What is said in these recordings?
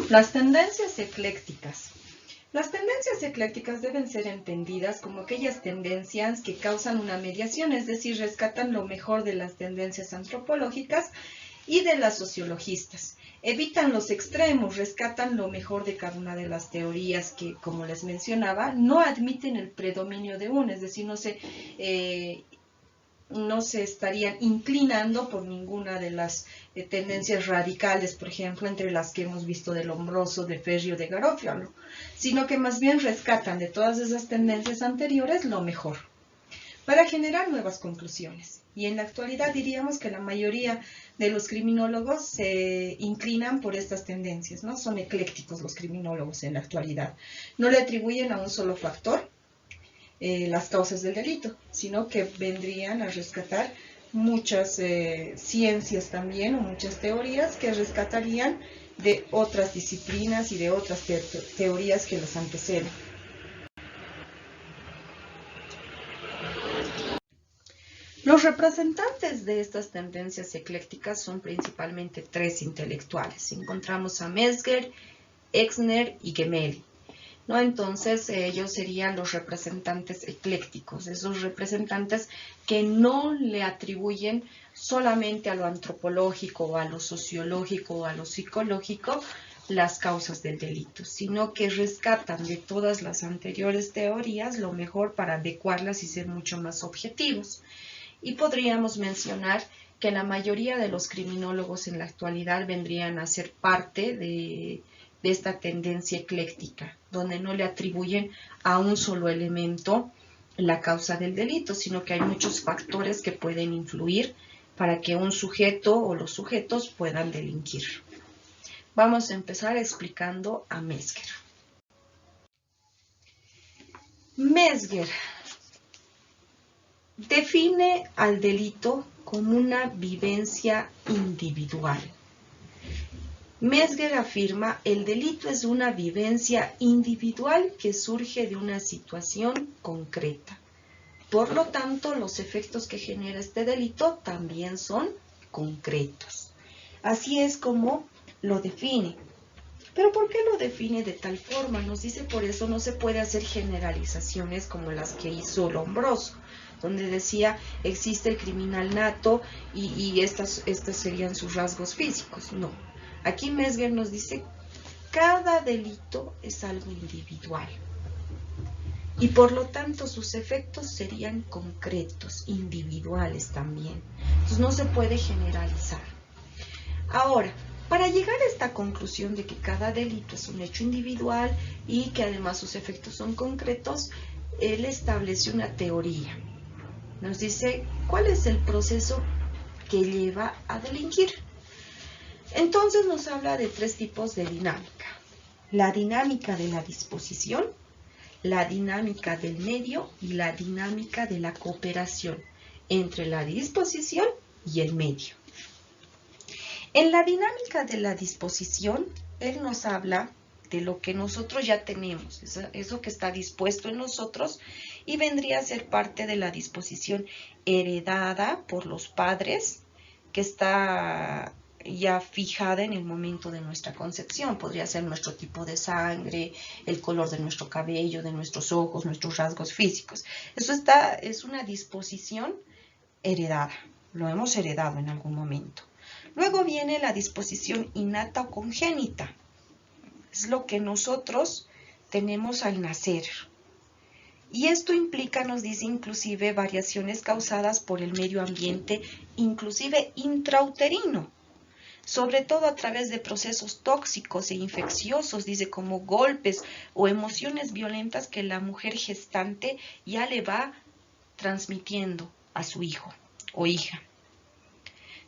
Las tendencias eclécticas. Las tendencias eclécticas deben ser entendidas como aquellas tendencias que causan una mediación, es decir, rescatan lo mejor de las tendencias antropológicas y de las sociologistas. Evitan los extremos, rescatan lo mejor de cada una de las teorías que, como les mencionaba, no admiten el predominio de una, es decir, no se estarían inclinando por ninguna de las tendencias radicales, por ejemplo, entre las que hemos visto de Lombroso, de Ferri o de Garofalo, sino que más bien rescatan de todas esas tendencias anteriores lo mejor, para generar nuevas conclusiones. Y en la actualidad diríamos que la mayoría de los criminólogos se inclinan por estas tendencias, ¿no? Son eclécticos los criminólogos en la actualidad. No le atribuyen a un solo factor las causas del delito, sino que vendrían a rescatar muchas ciencias también, o muchas teorías que rescatarían de otras disciplinas y de otras teorías que los anteceden. Los representantes de estas tendencias eclécticas son principalmente tres intelectuales. Encontramos a Metzger, Exner y Gemelli, ¿no? Entonces ellos serían los representantes eclécticos, esos representantes que no le atribuyen solamente a lo antropológico o a lo sociológico o a lo psicológico las causas del delito, sino que rescatan de todas las anteriores teorías lo mejor para adecuarlas y ser mucho más objetivos. Y podríamos mencionar que la mayoría de los criminólogos en la actualidad vendrían a ser parte de esta tendencia ecléctica, donde no le atribuyen a un solo elemento la causa del delito, sino que hay muchos factores que pueden influir para que un sujeto o los sujetos puedan delinquir. Vamos a empezar explicando a Metzger. Metzger define al delito como una vivencia individual. Metzger afirma: el delito es una vivencia individual que surge de una situación concreta. Por lo tanto, los efectos que genera este delito también son concretos. Así es como lo define. ¿Pero por qué lo define de tal forma? Nos dice: por eso no se puede hacer generalizaciones como las que hizo Lombroso, donde decía existe el criminal nato y estos serían sus rasgos físicos. No. Aquí Metzger nos dice: cada delito es algo individual y por lo tanto sus efectos serían concretos, individuales también. Entonces no se puede generalizar. Ahora, para llegar a esta conclusión de que cada delito es un hecho individual y que además sus efectos son concretos, él establece una teoría. Nos dice cuál es el proceso que lleva a delinquir. Entonces nos habla de tres tipos de dinámica: la dinámica de la disposición, la dinámica del medio y la dinámica de la cooperación entre la disposición y el medio. En la dinámica de la disposición, él nos habla de lo que nosotros ya tenemos, eso que está dispuesto en nosotros, y vendría a ser parte de la disposición heredada por los padres, que está ya fijada en el momento de nuestra concepción. Podría ser nuestro tipo de sangre, el color de nuestro cabello, de nuestros ojos, nuestros rasgos físicos. Eso es una disposición heredada, lo hemos heredado en algún momento. Luego viene la disposición innata o congénita. Es lo que nosotros tenemos al nacer. Y esto implica, nos dice, inclusive variaciones causadas por el medio ambiente, inclusive intrauterino, sobre todo a través de procesos tóxicos e infecciosos, dice, como golpes o emociones violentas que la mujer gestante ya le va transmitiendo a su hijo o hija.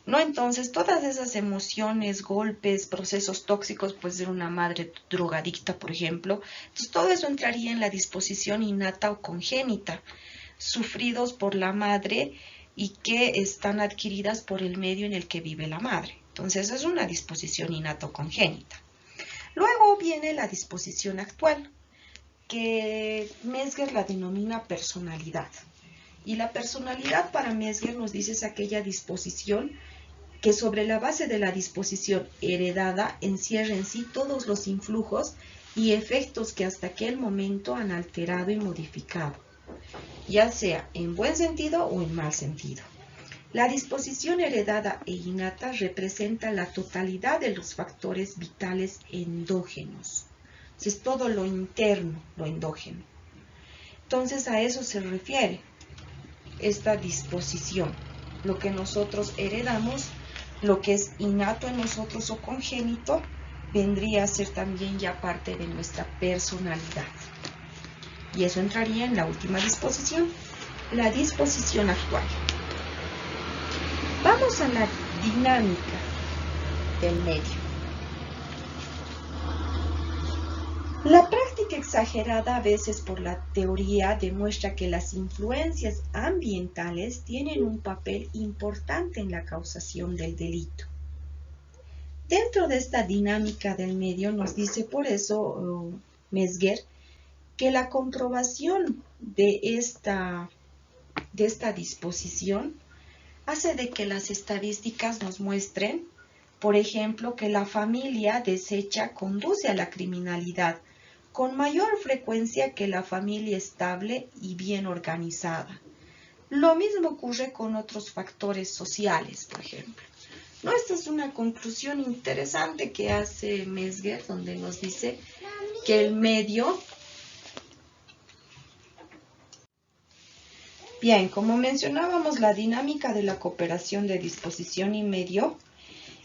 ¿No? Entonces, todas esas emociones, golpes, procesos tóxicos, puede ser una madre drogadicta, por ejemplo. Entonces, todo eso entraría en la disposición innata o congénita, sufridos por la madre y que están adquiridas por el medio en el que vive la madre. Entonces, es una disposición innata o congénita. Luego viene la disposición actual, que Metzger la denomina personalidad. Y la personalidad para Metzger nos dice es aquella disposición que sobre la base de la disposición heredada encierra en sí todos los influjos y efectos que hasta aquel momento han alterado y modificado, ya sea en buen sentido o en mal sentido. La disposición heredada e innata representa la totalidad de los factores vitales endógenos. Es todo lo interno, lo endógeno. Entonces a eso se refiere esta disposición, lo que nosotros heredamos, lo que es innato en nosotros o congénito, vendría a ser también ya parte de nuestra personalidad. Y eso entraría en la última disposición, la disposición actual. Vamos a la dinámica del medio. La práctica exagerada a veces por la teoría demuestra que las influencias ambientales tienen un papel importante en la causación del delito. Dentro de esta dinámica del medio nos dice por eso Mesguer que la comprobación de esta disposición hace de que las estadísticas nos muestren, por ejemplo, que la familia deshecha conduce a la criminalidad con mayor frecuencia que la familia estable y bien organizada. Lo mismo ocurre con otros factores sociales, por ejemplo. ¿No? Esta es una conclusión interesante que hace Mesguer, donde nos dice que el medio... Bien, como mencionábamos, la dinámica de la cooperación de disposición y medio,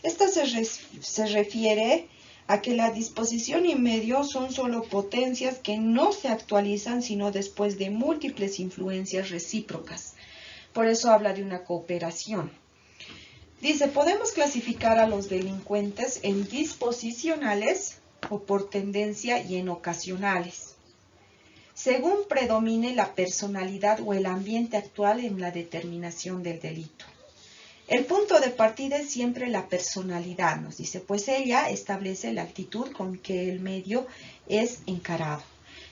esta se refiere a que la disposición y medio son solo potencias que no se actualizan sino después de múltiples influencias recíprocas. Por eso habla de una cooperación. Dice, podemos clasificar a los delincuentes en disposicionales o por tendencia y en ocasionales, según predomine la personalidad o el ambiente actual en la determinación del delito. El punto de partida es siempre la personalidad, nos dice, pues ella establece la actitud con que el medio es encarado.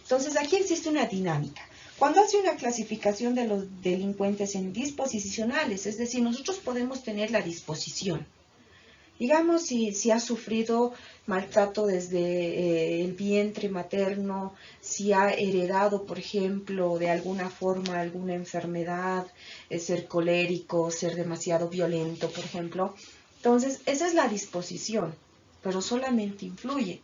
Entonces aquí existe una dinámica. Cuando hace una clasificación de los delincuentes en disposicionales, es decir, nosotros podemos tener la disposición. Digamos, si ha sufrido maltrato desde el vientre materno, si ha heredado, por ejemplo, de alguna forma alguna enfermedad, ser colérico, ser demasiado violento, por ejemplo. Entonces, esa es la disposición, pero solamente influye.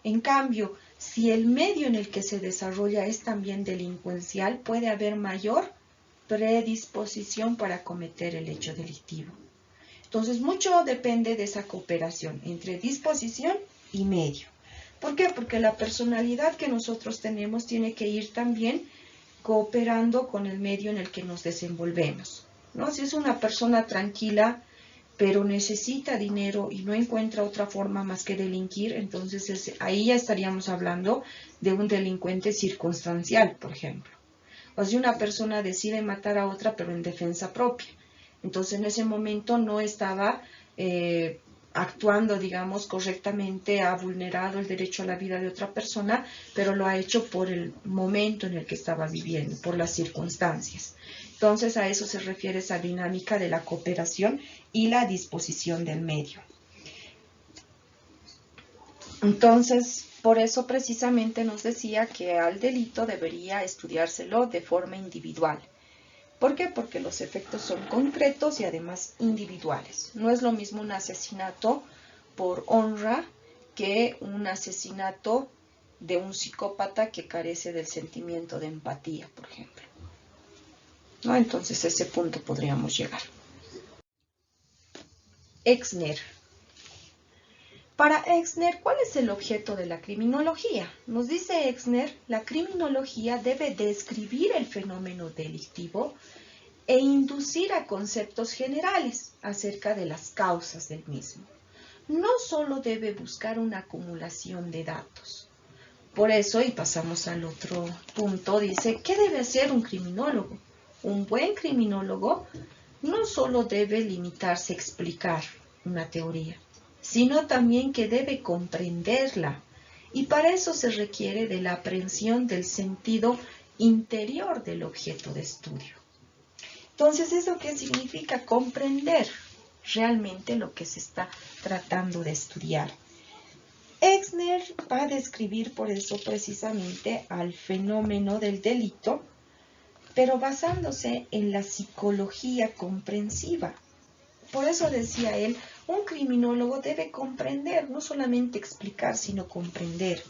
En cambio, si el medio en el que se desarrolla es también delincuencial, puede haber mayor predisposición para cometer el hecho delictivo. Entonces, mucho depende de esa cooperación entre disposición y medio. ¿Por qué? Porque la personalidad que nosotros tenemos tiene que ir también cooperando con el medio en el que nos desenvolvemos, ¿no? Si es una persona tranquila, pero necesita dinero y no encuentra otra forma más que delinquir, entonces ahí ya estaríamos hablando de un delincuente circunstancial, por ejemplo. O si una persona decide matar a otra, pero en defensa propia. Entonces, en ese momento no estaba actuando, digamos, correctamente, ha vulnerado el derecho a la vida de otra persona, pero lo ha hecho por el momento en el que estaba viviendo, por las circunstancias. Entonces, a eso se refiere esa dinámica de la cooperación y la disposición del medio. Entonces, por eso precisamente nos decía que al delito debería estudiárselo de forma individual. ¿Por qué? Porque los efectos son concretos y además individuales. No es lo mismo un asesinato por honra que un asesinato de un psicópata que carece del sentimiento de empatía, por ejemplo. ¿No? Entonces, a ese punto podríamos llegar. Exner. Para Exner, ¿cuál es el objeto de la criminología? Nos dice Exner, la criminología debe describir el fenómeno delictivo e inducir a conceptos generales acerca de las causas del mismo. No solo debe buscar una acumulación de datos. Por eso, y pasamos al otro punto, dice, ¿qué debe hacer un criminólogo? Un buen criminólogo no solo debe limitarse a explicar una teoría, sino también que debe comprenderla. Y para eso se requiere de la aprehensión del sentido interior del objeto de estudio. Entonces, ¿eso qué significa? Comprender. realmente lo que se está tratando de estudiar. Exner va a describir por eso precisamente al fenómeno del delito, pero basándose en la psicología comprensiva. Por eso decía él, un criminólogo debe comprender, no solamente explicar, sino comprender.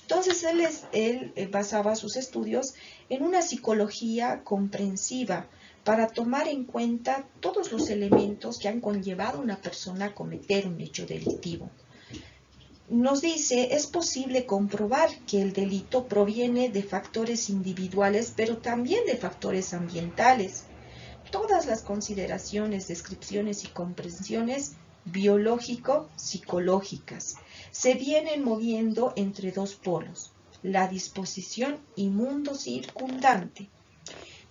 Entonces él basaba sus estudios en una psicología comprensiva para tomar en cuenta todos los elementos que han conllevado a una persona a cometer un hecho delictivo. Nos dice, es posible comprobar que el delito proviene de factores individuales, pero también de factores ambientales. Todas las consideraciones, descripciones y comprensiones biológico-psicológicas se vienen moviendo entre dos polos, la disposición y mundo circundante.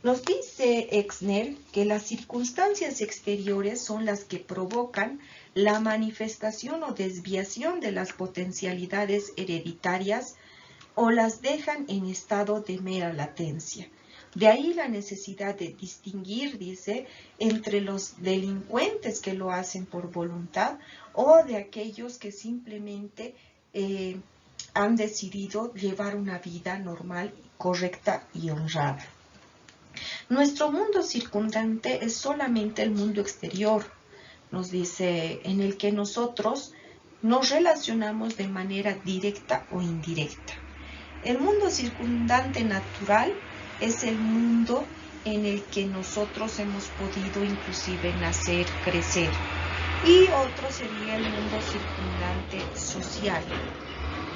Nos dice Exner que las circunstancias exteriores son las que provocan la manifestación o desviación de las potencialidades hereditarias o las dejan en estado de mera latencia. De ahí la necesidad de distinguir, dice, entre los delincuentes que lo hacen por voluntad o de aquellos que simplemente han decidido llevar una vida normal, correcta y honrada. Nuestro mundo circundante es solamente el mundo exterior, nos dice, en el que nosotros nos relacionamos de manera directa o indirecta. El mundo circundante natural es el mundo en el que nosotros hemos podido inclusive nacer, crecer. Y otro sería el mundo circundante social,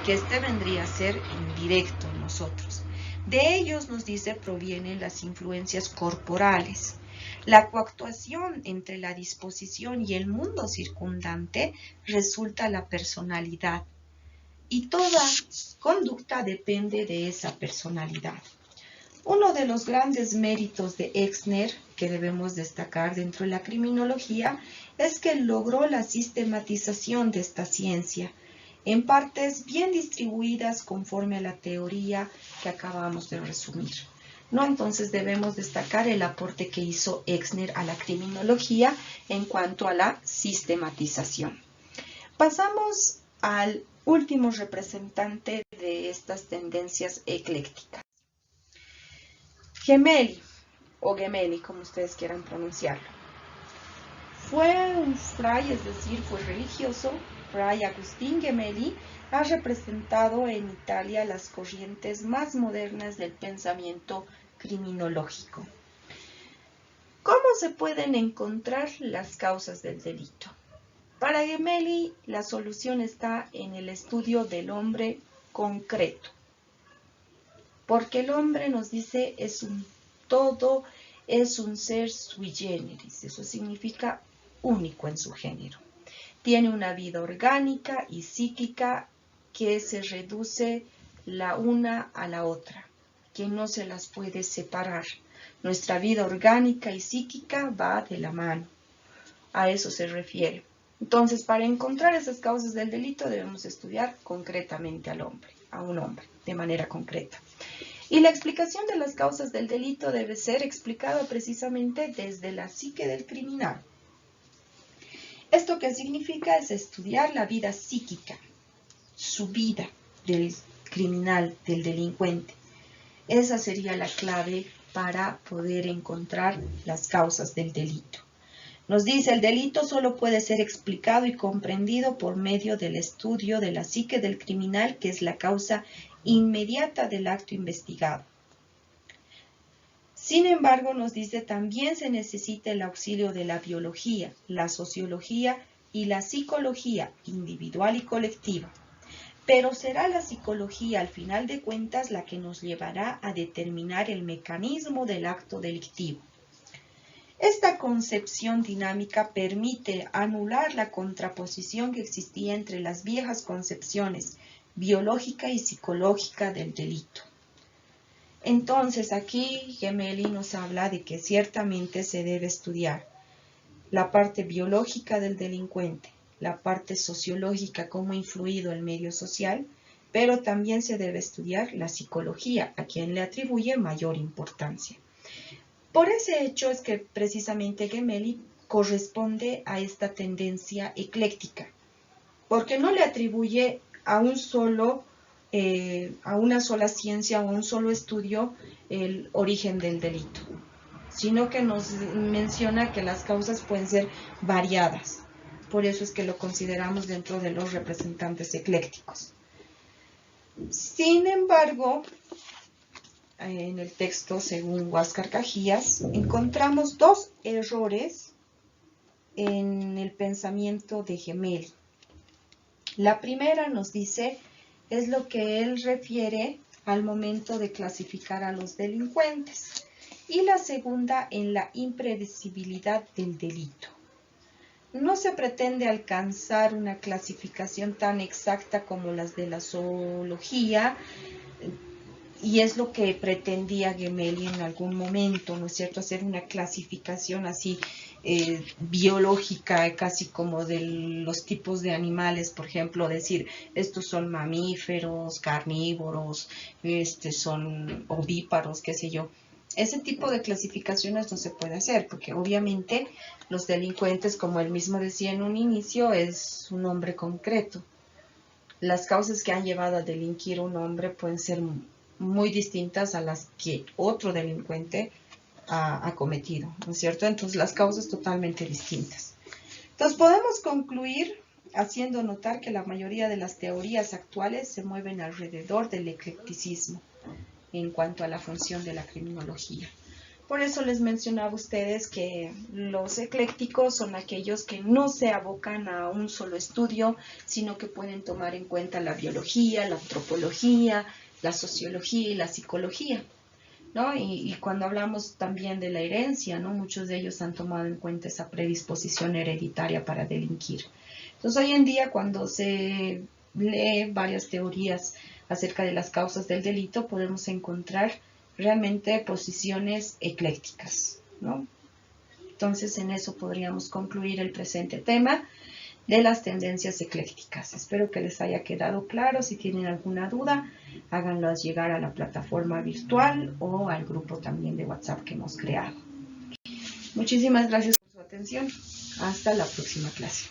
que este vendría a ser indirecto en nosotros. De ellos, nos dice, provienen las influencias corporales. La coactuación entre la disposición y el mundo circundante resulta la personalidad. Y toda conducta depende de esa personalidad. Uno de los grandes méritos de Exner, que debemos destacar dentro de la criminología, es que logró la sistematización de esta ciencia, en partes bien distribuidas conforme a la teoría que acabamos de resumir. ¿No? Entonces debemos destacar el aporte que hizo Exner a la criminología en cuanto a la sistematización. Pasamos al último representante de estas tendencias eclécticas. Gemelli, o Gemelli, como ustedes quieran pronunciarlo. Fue un fray, es decir, fue religioso. Fray Agustín Gemelli ha representado en Italia las corrientes más modernas del pensamiento criminológico. ¿Cómo se pueden encontrar las causas del delito? Para Gemelli, la solución está en el estudio del hombre concreto. Porque el hombre, nos dice, es un todo, es un ser sui generis. Eso significa único en su género. Tiene una vida orgánica y psíquica que se reduce la una a la otra, que no se las puede separar. Nuestra vida orgánica y psíquica va de la mano. A eso se refiere. Entonces, para encontrar esas causas del delito debemos estudiar concretamente al hombre, a un hombre, de manera concreta. Y la explicación de las causas del delito debe ser explicada precisamente desde la psique del criminal. ¿Esto qué significa? Es estudiar la vida psíquica, su vida del criminal, del delincuente. Esa sería la clave para poder encontrar las causas del delito. Nos dice, el delito solo puede ser explicado y comprendido por medio del estudio de la psique del criminal, que es la causa inmediata del acto investigado. Sin embargo, nos dice, también se necesita el auxilio de la biología, la sociología y la psicología individual y colectiva. Pero será la psicología, al final de cuentas, la que nos llevará a determinar el mecanismo del acto delictivo. Esta concepción dinámica permite anular la contraposición que existía entre las viejas concepciones biológica y psicológica del delito. Entonces, aquí Gemelli nos habla de que ciertamente se debe estudiar la parte biológica del delincuente, la parte sociológica, cómo ha influido el medio social, pero también se debe estudiar la psicología, a quien le atribuye mayor importancia. Por ese hecho es que precisamente Gemelli corresponde a esta tendencia ecléctica, porque no le atribuye a un solo, a una sola ciencia o a un solo estudio el origen del delito, sino que nos menciona que las causas pueden ser variadas. Por eso es que lo consideramos dentro de los representantes eclécticos. Sin embargo, en el texto, según Huáscar Cajías, encontramos dos errores en el pensamiento de Gemelli. La primera nos dice, es lo que él refiere al momento de clasificar a los delincuentes. Y la segunda, en la imprevisibilidad del delito. No se pretende alcanzar una clasificación tan exacta como las de la zoología, y es lo que pretendía Gemelli en algún momento, ¿no es cierto?, hacer una clasificación así biológica, casi como de los tipos de animales, por ejemplo, decir, estos son mamíferos, carnívoros, son ovíparos, qué sé yo. Ese tipo de clasificaciones no se puede hacer, porque obviamente los delincuentes, como él mismo decía en un inicio, es un hombre concreto. Las causas que han llevado a delinquir a un hombre pueden ser muy distintas a las que otro delincuente ha cometido, ¿no es cierto? Entonces las causas totalmente distintas. Entonces podemos concluir haciendo notar que la mayoría de las teorías actuales se mueven alrededor del eclecticismo en cuanto a la función de la criminología. Por eso les mencionaba a ustedes que los eclécticos son aquellos que no se abocan a un solo estudio, sino que pueden tomar en cuenta la biología, la antropología, la sociología y la psicología, ¿no? Y cuando hablamos también de la herencia, ¿no?, muchos de ellos han tomado en cuenta esa predisposición hereditaria para delinquir. Entonces, hoy en día, cuando se lee varias teorías acerca de las causas del delito, podemos encontrar realmente posiciones eclécticas, ¿no? Entonces, en eso podríamos concluir el presente tema de las tendencias eclécticas. Espero que les haya quedado claro. Si tienen alguna duda, háganlas llegar a la plataforma virtual o al grupo también de WhatsApp que hemos creado. Muchísimas gracias por su atención. Hasta la próxima clase.